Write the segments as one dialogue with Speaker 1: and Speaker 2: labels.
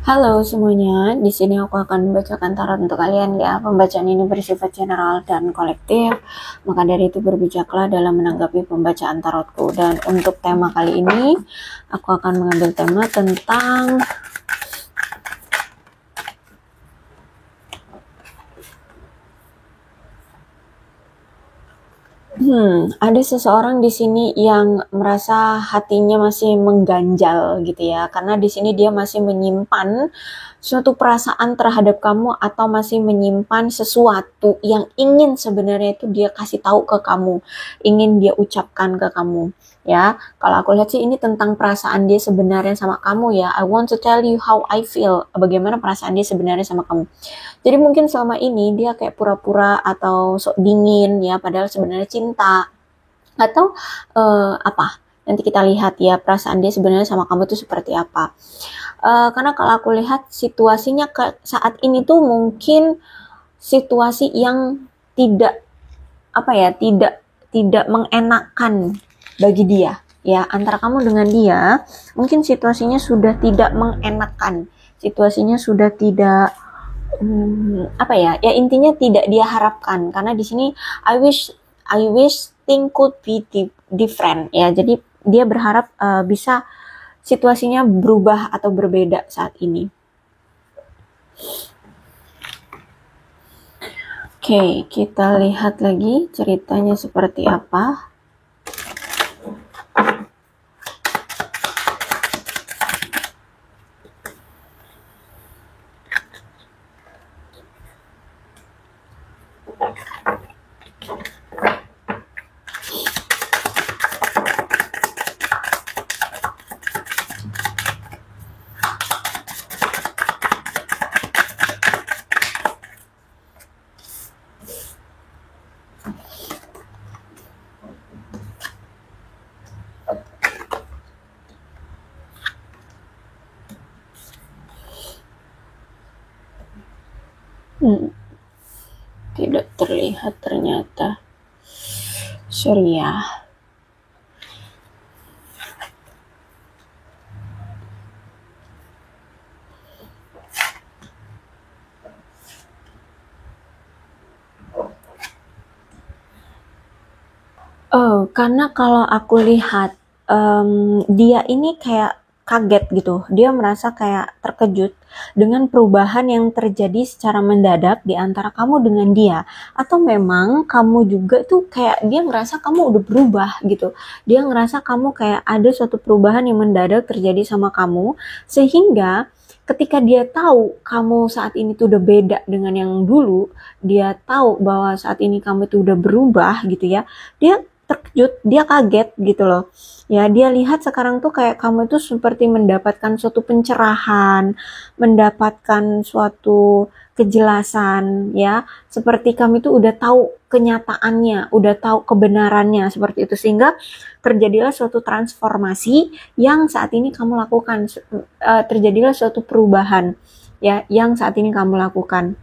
Speaker 1: Halo semuanya, di sini aku akan membacakan tarot untuk kalian ya. Pembacaan ini bersifat general dan kolektif, maka dari itu berbijaklah dalam menanggapi pembacaan tarotku. Dan untuk tema kali ini, aku akan mengambil tema tentang ada seseorang di sini yang merasa hatinya masih mengganjal gitu ya, karena di sini dia masih menyimpan suatu perasaan terhadap kamu atau masih menyimpan sesuatu yang ingin sebenarnya itu dia kasih tahu ke kamu, ingin dia ucapkan ke kamu. Ya, kalau aku lihat sih ini tentang perasaan dia sebenarnya sama kamu ya. I want to tell you how I feel. Bagaimana perasaan dia sebenarnya sama kamu. Jadi mungkin selama ini dia kayak pura-pura atau sok dingin ya, padahal sebenarnya cinta. Atau apa? Nanti kita lihat ya perasaan dia sebenarnya sama kamu itu seperti apa. Karena kalau aku lihat situasinya saat ini tuh mungkin situasi yang tidak apa ya, tidak mengenakan bagi dia. Ya, antara kamu dengan dia, mungkin situasinya sudah tidak mengenakan. Situasinya sudah tidak apa ya? Ya intinya tidak dia harapkan karena di sini I wish thing could be different ya. Jadi dia berharap bisa situasinya berubah atau berbeda saat ini. Oke, kita lihat lagi ceritanya seperti apa. Tidak terlihat ternyata. Sorry ya. Oh, karena kalau aku lihat dia ini kayak kaget gitu. Dia merasa kayak terkejut dengan perubahan yang terjadi secara mendadak di antara kamu dengan dia. Atau memang kamu juga tuh kayak dia ngerasa kamu udah berubah gitu. Dia ngerasa kamu kayak ada suatu perubahan yang mendadak terjadi sama kamu. Sehingga ketika dia tahu kamu saat ini tuh udah beda dengan yang dulu, dia tahu bahwa saat ini kamu tuh udah berubah gitu ya, dia terkejut, dia kaget gitu loh. Ya, dia lihat sekarang tuh kayak kamu itu seperti mendapatkan suatu pencerahan, mendapatkan suatu kejelasan ya, seperti kamu itu udah tahu kenyataannya, udah tahu kebenarannya seperti itu sehingga terjadilah suatu transformasi yang saat ini kamu lakukan, terjadilah suatu perubahan ya yang saat ini kamu lakukan.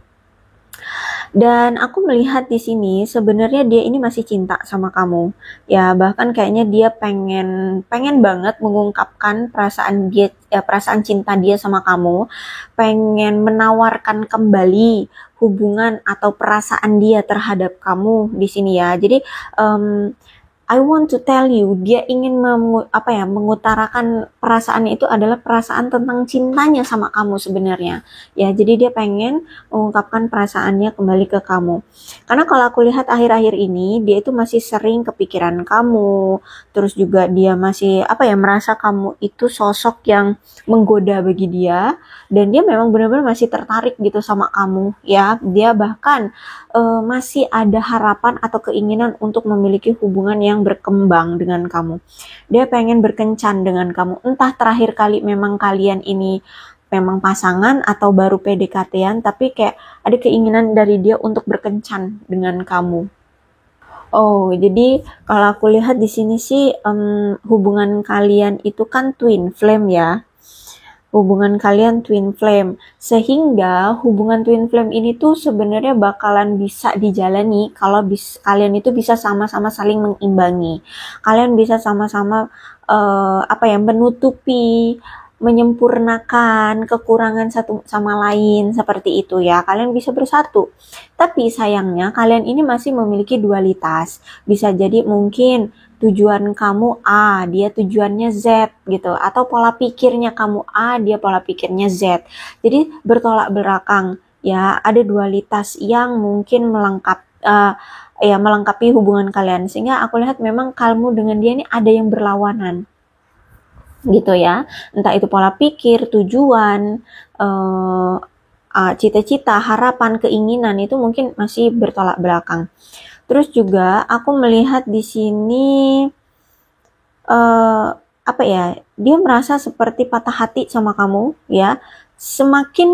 Speaker 1: Dan aku melihat di sini sebenarnya dia ini masih cinta sama kamu. Ya, bahkan kayaknya dia pengen pengen banget mengungkapkan perasaan dia ya, perasaan cinta dia sama kamu. Pengen menawarkan kembali hubungan atau perasaan dia terhadap kamu di sini ya. Jadi um, I want to tell you, dia ingin mengutarakan perasaannya itu adalah perasaan tentang cintanya sama kamu sebenarnya. Ya, jadi dia pengen mengungkapkan perasaannya kembali ke kamu. Karena kalau aku lihat akhir-akhir ini, dia itu masih sering kepikiran kamu, terus juga dia masih merasa kamu itu sosok yang menggoda bagi dia, dan dia memang benar-benar masih tertarik gitu sama kamu. Ya, dia bahkan masih ada harapan atau keinginan untuk memiliki hubungan yang berkembang dengan kamu. Dia pengen berkencan dengan kamu. Entah terakhir kali memang kalian ini memang pasangan atau baru PDKT-an, tapi kayak ada keinginan dari dia untuk berkencan dengan kamu. Oh, jadi kalau aku lihat di sini sih hubungan kalian itu kan twin flame ya. Hubungan kalian twin flame, sehingga hubungan twin flame ini tuh sebenarnya bakalan bisa dijalani kalau kalian itu bisa sama-sama saling mengimbangi. Kalian bisa sama-sama menutupi menyempurnakan kekurangan satu sama lain seperti itu ya. Kalian bisa bersatu. Tapi sayangnya kalian ini masih memiliki dualitas. Bisa jadi mungkin tujuan kamu A, dia tujuannya Z gitu. Atau pola pikirnya kamu A, dia pola pikirnya Z. Jadi bertolak belakang ya. Ada dualitas yang mungkin melengkapi hubungan kalian. Sehingga aku lihat memang kamu dengan dia ini ada yang berlawanan gitu ya, entah itu pola pikir, tujuan, cita-cita, harapan, keinginan itu mungkin masih bertolak belakang. Terus juga aku melihat di sini apa ya, dia merasa seperti patah hati sama kamu ya. Semakin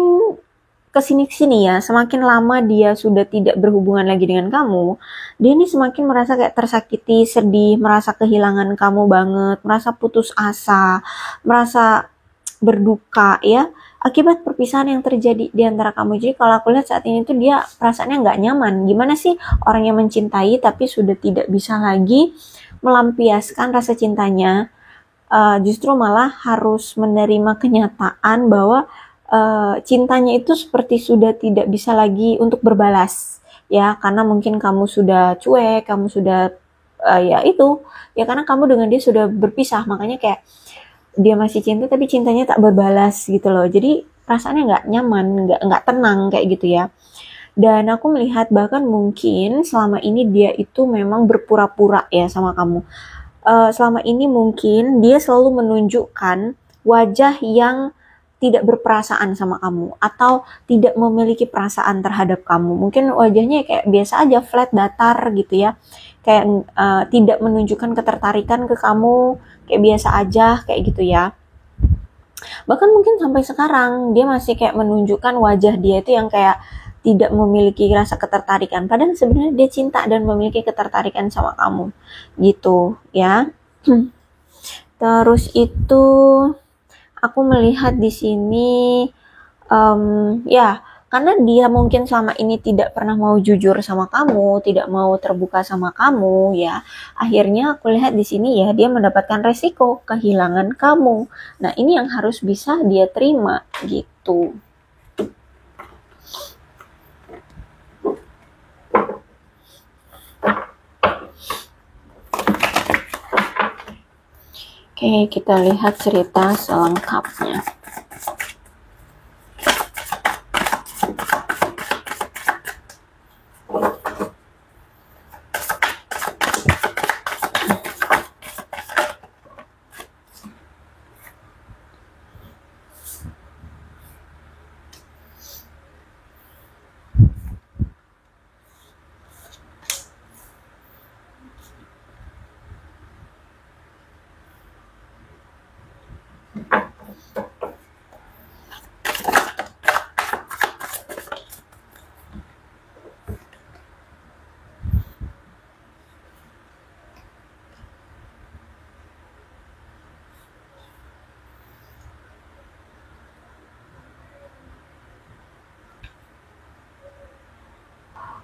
Speaker 1: kesini ya, semakin lama dia sudah tidak berhubungan lagi dengan kamu, dia ini semakin merasa kayak tersakiti, sedih, merasa kehilangan kamu banget, merasa putus asa, merasa berduka ya, akibat perpisahan yang terjadi di antara kamu. Jadi kalau aku lihat saat ini tuh dia perasaannya nggak nyaman. Gimana sih orang yang mencintai tapi sudah tidak bisa lagi melampiaskan rasa cintanya, justru malah harus menerima kenyataan bahwa cintanya itu seperti sudah tidak bisa lagi untuk berbalas ya, karena mungkin kamu sudah cuek, kamu sudah ya itu ya, karena kamu dengan dia sudah berpisah, makanya kayak dia masih cinta tapi cintanya tak berbalas gitu loh. Jadi perasaannya nggak nyaman, nggak tenang kayak gitu ya. Dan aku melihat bahkan mungkin selama ini dia itu memang berpura-pura ya sama kamu. Selama ini mungkin dia selalu menunjukkan wajah yang tidak berperasaan sama kamu atau tidak memiliki perasaan terhadap kamu. Mungkin wajahnya kayak biasa aja, flat, datar gitu ya. Kayak tidak menunjukkan ketertarikan ke kamu, kayak biasa aja kayak gitu ya. Bahkan mungkin sampai sekarang dia masih kayak menunjukkan wajah dia itu yang kayak tidak memiliki rasa ketertarikan. Padahal sebenarnya dia cinta dan memiliki ketertarikan sama kamu. Gitu ya. Terus itu aku melihat di sini ya, karena dia mungkin selama ini tidak pernah mau jujur sama kamu, tidak mau terbuka sama kamu ya. Akhirnya aku lihat di sini ya, dia mendapatkan resiko kehilangan kamu. Nah, ini yang harus bisa dia terima gitu. Oke, kita lihat cerita selengkapnya.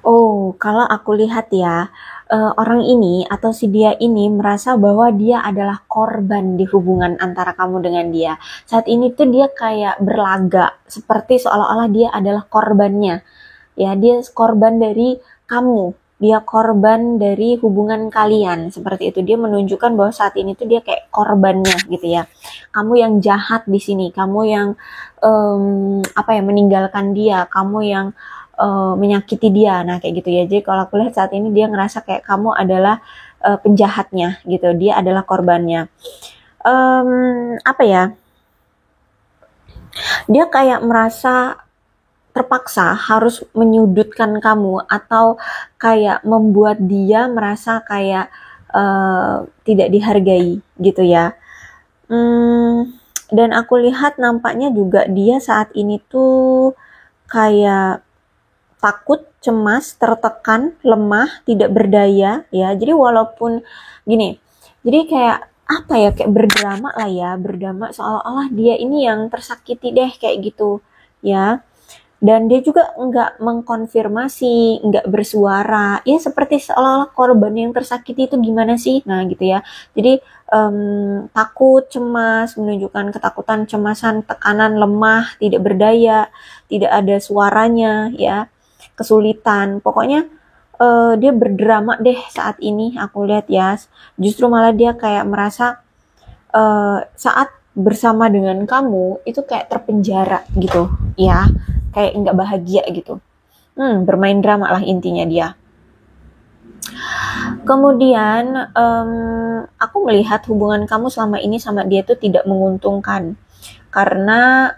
Speaker 1: Oh, kalau aku lihat ya, orang ini atau si dia ini merasa bahwa dia adalah korban di hubungan antara kamu dengan dia. Saat ini tuh dia kayak berlaga, seperti seolah-olah dia adalah korbannya. Ya, dia korban dari kamu. Dia korban dari hubungan kalian. Seperti itu. Dia menunjukkan bahwa saat ini tuh dia kayak korbannya gitu ya. Kamu yang jahat di sini. Kamu yang meninggalkan dia. Kamu yang menyakiti dia. Nah, kayak gitu ya. Jadi kalau aku lihat saat ini dia ngerasa kayak kamu adalah penjahatnya gitu. Dia adalah korbannya. Apa ya? Dia kayak merasa terpaksa harus menyudutkan kamu atau kayak membuat dia merasa kayak tidak dihargai gitu ya. Dan aku lihat nampaknya juga dia saat ini tuh kayak takut, cemas, tertekan, lemah, tidak berdaya ya. Jadi walaupun gini, jadi kayak apa ya, kayak berdrama lah ya, berdrama seolah-olah dia ini yang tersakiti deh kayak gitu ya. Dan dia juga nggak mengkonfirmasi, nggak bersuara, ya seperti seolah-olah korban yang tersakiti itu gimana sih, nah gitu ya. Jadi takut, cemas, menunjukkan ketakutan, cemasan, tekanan, lemah, tidak berdaya, tidak ada suaranya, ya, kesulitan. Pokoknya dia berdrama deh saat ini, aku lihat ya. Justru malah dia kayak merasa saat bersama dengan kamu itu kayak terpenjara gitu, ya, kayak nggak bahagia gitu. Bermain drama lah intinya dia. Kemudian aku melihat hubungan kamu selama ini sama dia itu tidak menguntungkan karena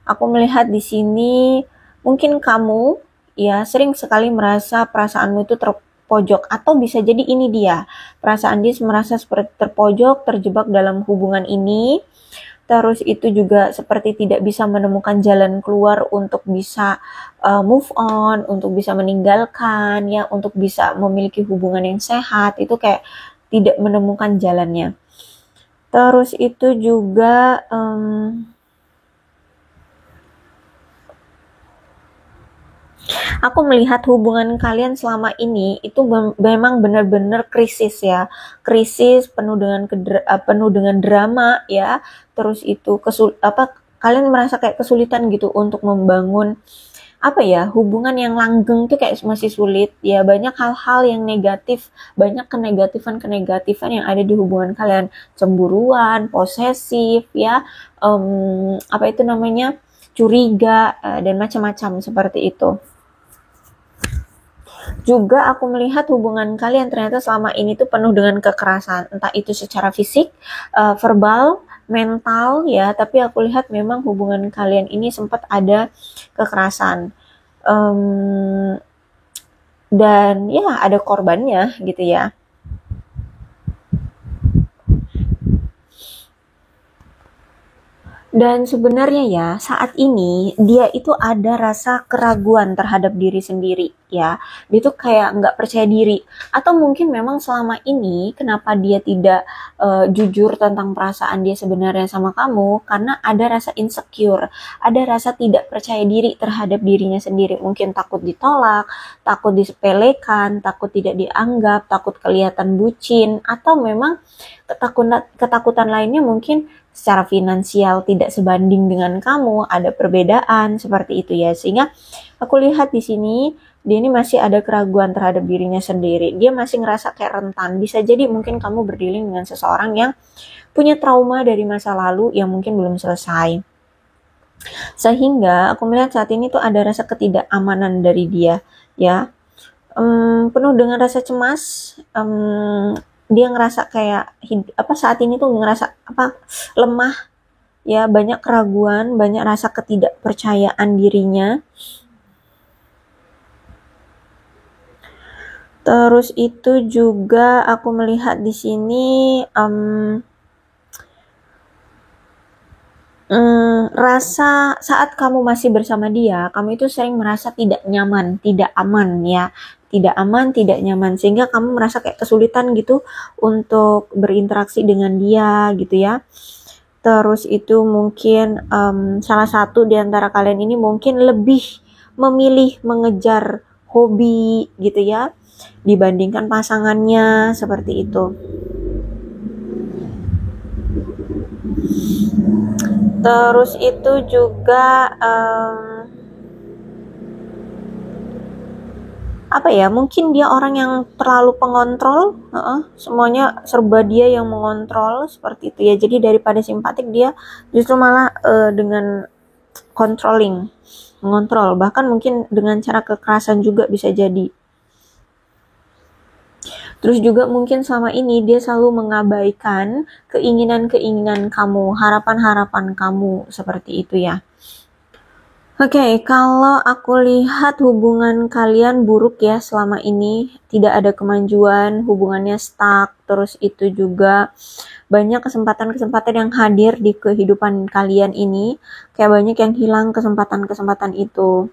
Speaker 1: aku melihat di sini mungkin kamu ya sering sekali merasa perasaanmu itu terpojok, atau bisa jadi ini dia perasaan dia merasa seperti terpojok, terjebak dalam hubungan ini. Terus itu juga seperti tidak bisa menemukan jalan keluar untuk bisa move on, untuk bisa meninggalkan, ya, untuk bisa memiliki hubungan yang sehat, itu kayak tidak menemukan jalannya. Terus itu juga aku melihat hubungan kalian selama ini itu memang benar-benar krisis ya, krisis penuh dengan drama ya. Terus itu kalian merasa kayak kesulitan gitu untuk membangun apa ya, hubungan yang langgeng tuh kayak masih sulit ya. Banyak hal-hal yang negatif, banyak kenegatifan yang ada di hubungan kalian, cemburuan, posesif ya, apa itu namanya, curiga, dan macam-macam seperti itu. Juga aku melihat hubungan kalian ternyata selama ini tuh penuh dengan kekerasan, entah itu secara fisik, verbal, mental ya, tapi aku lihat memang hubungan kalian ini sempat ada kekerasan. Um, dan ya ada korbannya gitu ya. Dan sebenarnya ya, saat ini dia itu ada rasa keraguan terhadap diri sendiri ya. Dia tuh kayak nggak percaya diri. Atau mungkin memang selama ini kenapa dia tidak jujur tentang perasaan dia sebenarnya sama kamu, karena ada rasa insecure, ada rasa tidak percaya diri terhadap dirinya sendiri. Mungkin takut ditolak, takut disepelekan, takut tidak dianggap, takut kelihatan bucin, atau memang ketakutan lainnya mungkin secara finansial tidak sebanding dengan kamu, ada perbedaan seperti itu ya. Sehingga aku lihat di sini dia ini masih ada keraguan terhadap dirinya sendiri. Dia masih ngerasa kayak rentan. Bisa jadi mungkin kamu berdealing dengan seseorang yang punya trauma dari masa lalu yang mungkin belum selesai. Sehingga aku melihat saat ini tuh ada rasa ketidakamanan dari dia, ya. Penuh dengan rasa cemas. Dia ngerasa kayak saat ini tuh ngerasa lemah ya, banyak keraguan, banyak rasa ketidakpercayaan dirinya. Terus itu juga aku melihat di sini rasa saat kamu masih bersama dia, kamu itu sering merasa tidak nyaman, tidak aman ya. Tidak aman, tidak nyaman, sehingga kamu merasa kayak kesulitan gitu untuk berinteraksi dengan dia gitu ya. Terus itu mungkin salah satu di antara kalian ini mungkin lebih memilih mengejar hobi gitu ya, dibandingkan pasangannya, seperti itu. Terus itu juga mungkin dia orang yang terlalu pengontrol, semuanya serba dia yang mengontrol, seperti itu ya. Jadi daripada simpatik, dia justru malah dengan controlling, mengontrol, bahkan mungkin dengan cara kekerasan juga bisa jadi. Terus juga mungkin selama ini dia selalu mengabaikan keinginan-keinginan kamu, harapan-harapan kamu, seperti itu ya. Oke, kalau aku lihat hubungan kalian buruk ya selama ini, tidak ada kemajuan, hubungannya stuck, terus itu juga banyak kesempatan-kesempatan yang hadir di kehidupan kalian ini, kayak banyak yang hilang kesempatan-kesempatan itu.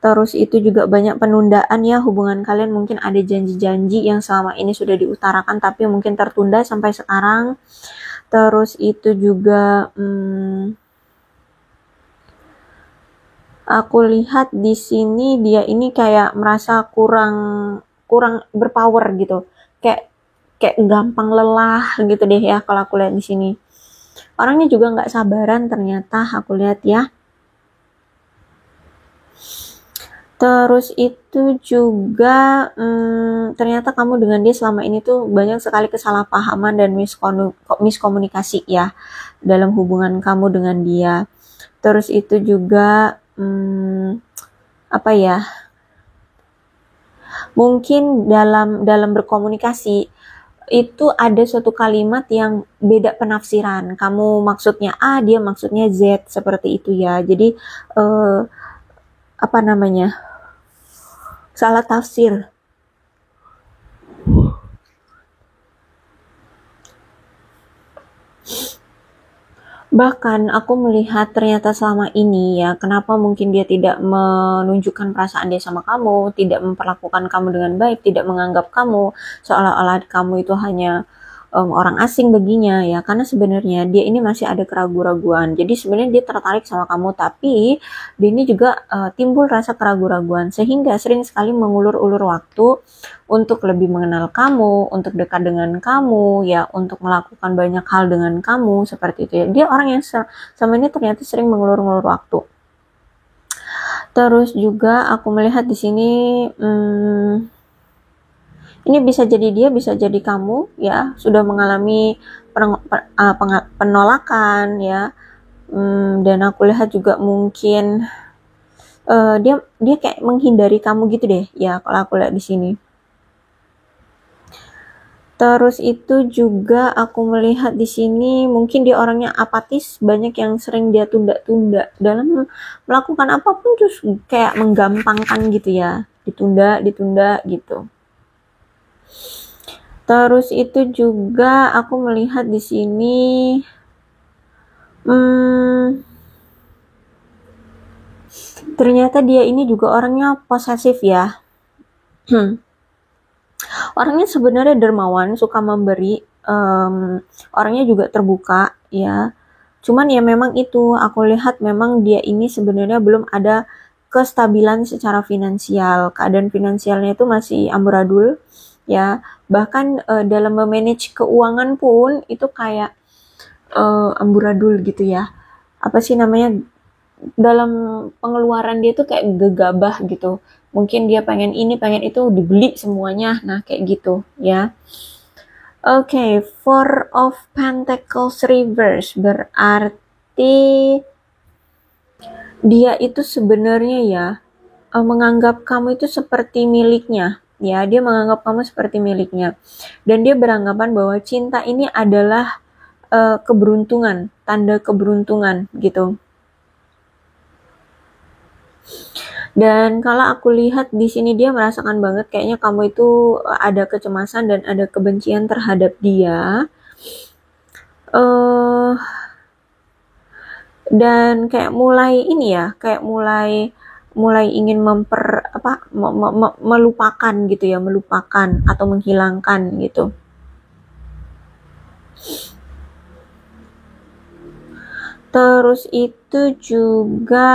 Speaker 1: Terus itu juga banyak penundaan ya, hubungan kalian mungkin ada janji-janji yang selama ini sudah diutarakan tapi mungkin tertunda sampai sekarang. Terus itu juga Aku lihat di sini dia ini kayak merasa kurang kurang berpower gitu. Kayak kayak gampang lelah gitu deh ya kalau aku lihat di sini. Orangnya juga nggak sabaran ternyata aku lihat ya. Terus itu juga ternyata kamu dengan dia selama ini tuh banyak sekali kesalahpahaman dan miskomunikasi ya dalam hubungan kamu dengan dia. Terus itu juga apa ya? Mungkin dalam berkomunikasi itu ada suatu kalimat yang beda penafsiran. Kamu maksudnya A, dia maksudnya Z seperti itu ya. Jadi apa namanya? Salah tafsir. Bahkan aku melihat ternyata selama ini ya, kenapa mungkin dia tidak menunjukkan perasaan dia sama kamu, tidak memperlakukan kamu dengan baik, tidak menganggap kamu seolah-olah kamu itu hanya orang asing baginya ya, karena sebenarnya dia ini masih ada keraguan-raguan. Jadi sebenarnya dia tertarik sama kamu, tapi dia ini juga timbul rasa keraguan-raguan sehingga sering sekali mengulur-ulur waktu untuk lebih mengenal kamu, untuk dekat dengan kamu, ya, untuk melakukan banyak hal dengan kamu, seperti itu ya. Dia orang yang sama ini ternyata sering mengulur-ulur waktu. Terus juga aku melihat di sini, ini bisa jadi dia, bisa jadi kamu, ya, sudah mengalami penolakan, ya, dan aku lihat juga mungkin dia kayak menghindari kamu gitu deh, ya, kalau aku lihat di sini. Terus itu juga aku melihat di sini mungkin dia orangnya apatis, banyak yang sering dia tunda-tunda dalam melakukan apapun terus kayak menggampangkan gitu ya, ditunda gitu. Terus itu juga aku melihat di sini ternyata dia ini juga orangnya posesif ya. Orangnya sebenarnya dermawan, suka memberi, orangnya juga terbuka ya. Cuman ya memang itu, aku lihat memang dia ini sebenarnya belum ada kestabilan secara finansial. Keadaan finansialnya itu masih amburadul ya. Bahkan dalam memanage keuangan pun itu kayak amburadul gitu ya. Apa sih namanya? Dalam pengeluaran dia tuh kayak gegabah gitu. Mungkin dia pengen ini, pengen itu, dibeli semuanya. Nah, kayak gitu ya. Oke, Four of Pentacles reverse berarti dia itu sebenarnya ya menganggap kamu itu seperti miliknya. Ya, dia menganggap kamu seperti miliknya. Dan dia beranggapan bahwa cinta ini adalah keberuntungan, tanda keberuntungan gitu. Dan kalau aku lihat di sini dia merasakan banget kayaknya kamu itu ada kecemasan dan ada kebencian terhadap dia. Dan kayak mulai ini ya, kayak mulai ingin melupakan gitu ya, melupakan atau menghilangkan gitu. Terus itu juga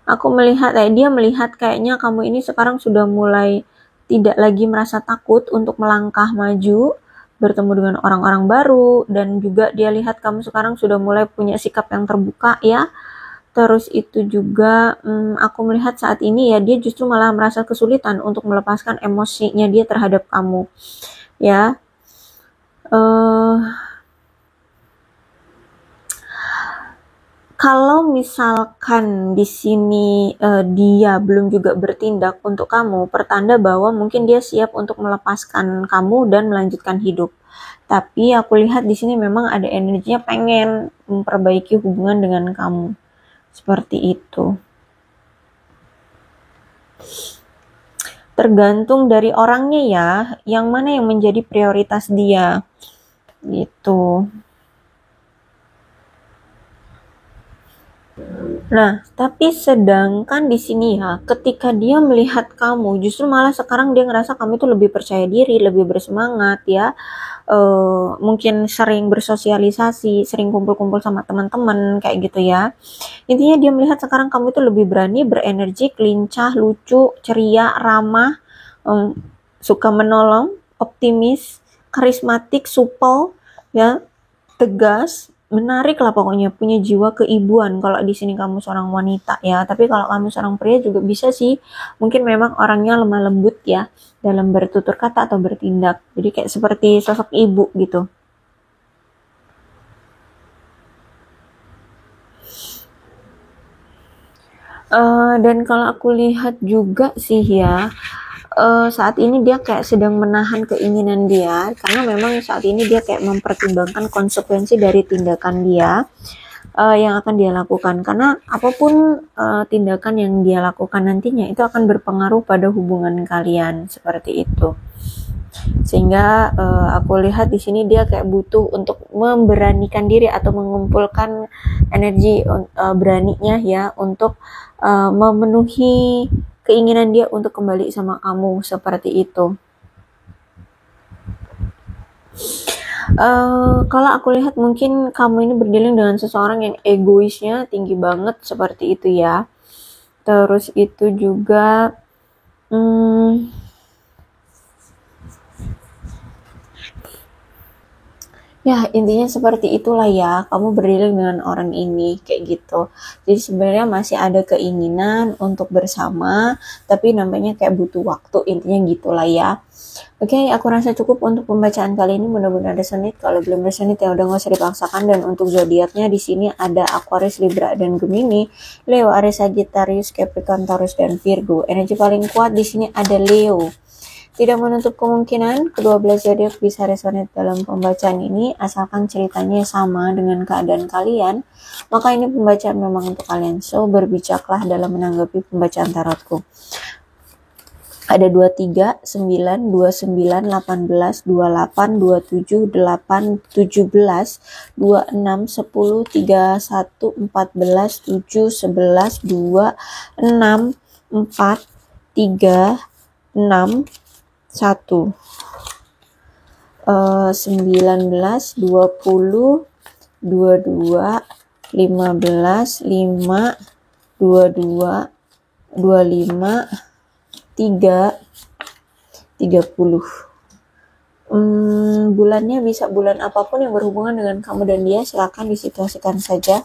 Speaker 1: aku melihat dia melihat kayaknya kamu ini sekarang sudah mulai tidak lagi merasa takut untuk melangkah maju, bertemu dengan orang-orang baru, dan juga dia lihat kamu sekarang sudah mulai punya sikap yang terbuka ya. Terus itu juga aku melihat saat ini ya dia justru malah merasa kesulitan untuk melepaskan emosinya dia terhadap kamu ya. Kalau misalkan di sini dia belum juga bertindak untuk kamu, pertanda bahwa mungkin dia siap untuk melepaskan kamu dan melanjutkan hidup. Tapi aku lihat di sini memang ada energinya pengen memperbaiki hubungan dengan kamu. Seperti itu. Tergantung dari orangnya ya, yang mana yang menjadi prioritas dia. Gitu. Nah, tapi sedangkan di sini ya, ketika dia melihat kamu, justru malah sekarang dia ngerasa kamu itu lebih percaya diri, lebih bersemangat ya. Mungkin sering bersosialisasi, sering kumpul-kumpul sama teman-teman kayak gitu ya. Intinya dia melihat sekarang kamu itu lebih berani, berenergi, lincah, lucu, ceria, ramah, em, suka menolong, optimis, karismatik, supel, ya, tegas, menarik lah pokoknya, punya jiwa keibuan kalau di sini kamu seorang wanita ya. Tapi kalau kamu seorang pria juga bisa sih. Mungkin memang orangnya lemah lembut ya dalam bertutur kata atau bertindak. Jadi kayak seperti sosok ibu gitu. Dan kalau aku lihat juga sih ya, saat ini dia kayak sedang menahan keinginan dia karena memang saat ini dia kayak mempertimbangkan konsekuensi dari tindakan dia yang akan dia lakukan, karena apapun tindakan yang dia lakukan nantinya itu akan berpengaruh pada hubungan kalian seperti itu. Sehingga aku lihat di sini dia kayak butuh untuk memberanikan diri atau mengumpulkan energi beraninya ya untuk memenuhi keinginan dia untuk kembali sama kamu seperti itu. Kalau aku lihat mungkin kamu ini berdealing dengan seseorang yang egoisnya tinggi banget seperti itu ya. Terus itu juga ya intinya seperti itulah ya, kamu berdealing dengan orang ini kayak gitu. Jadi sebenarnya masih ada keinginan untuk bersama, tapi namanya kayak butuh waktu, intinya gitulah ya. Oke, aku rasa cukup untuk pembacaan kali ini, mudah-mudahan resonate. Kalau belum resonate ya udah gak usah dipaksakan. Dan untuk zodiaknya di sini ada Aquarius, Libra, dan Gemini, Leo, Aries, Sagittarius, Capricorn, Taurus, dan Virgo. Energi paling kuat di sini ada Leo. Tidak menutup kemungkinan kedua belas zodiak bisa resonate dalam pembacaan ini, asalkan ceritanya sama dengan keadaan kalian, maka ini pembacaan memang untuk kalian. So, berbijaklah dalam menanggapi pembacaan tarotku. Ada 23, 9, 29, 18, 28, 27, 8, 17, 26, 10, 31, 14, 7, 11, 2, 6, 4, 3, 6, 1, 19, 20, 22, 15, 5, 22, 25, 3, 30. Bulannya bisa bulan apapun yang berhubungan dengan kamu dan dia, silakan disituasikan saja.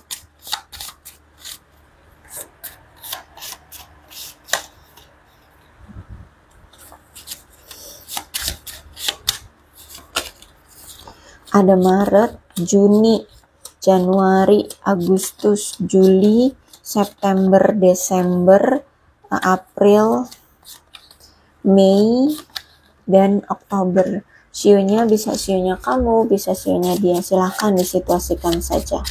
Speaker 1: Ada Maret, Juni, Januari, Agustus, Juli, September, Desember, April, Mei, dan Oktober. Sionya bisa sionya kamu, bisa sionya dia. Silahkan disituasikan saja.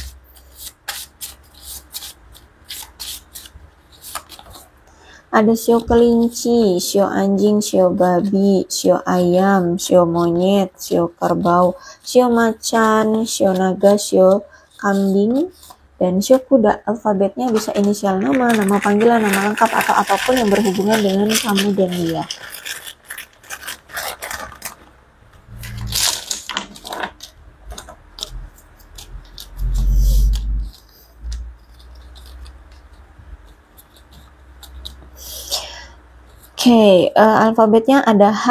Speaker 1: Ada sio kelinci, sio anjing, sio babi, sio ayam, sio monyet, sio kerbau, sio macan, sio naga, sio kambing, dan sio kuda. Alfabetnya bisa inisial nama, nama panggilan, nama lengkap, atau apapun yang berhubungan dengan kamu dan dia. Oke, alfabetnya ada H,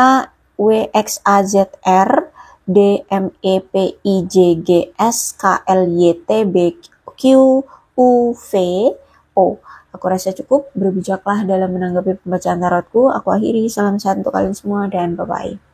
Speaker 1: W, X, A, Z, R, D, M, E, P, I, J, G, S, K, L, Y, T, B, Q, U, V, O. Aku rasa cukup, berbijaklah dalam menanggapi pembacaan tarotku. Aku akhiri, salam sehat untuk kalian semua dan bye-bye.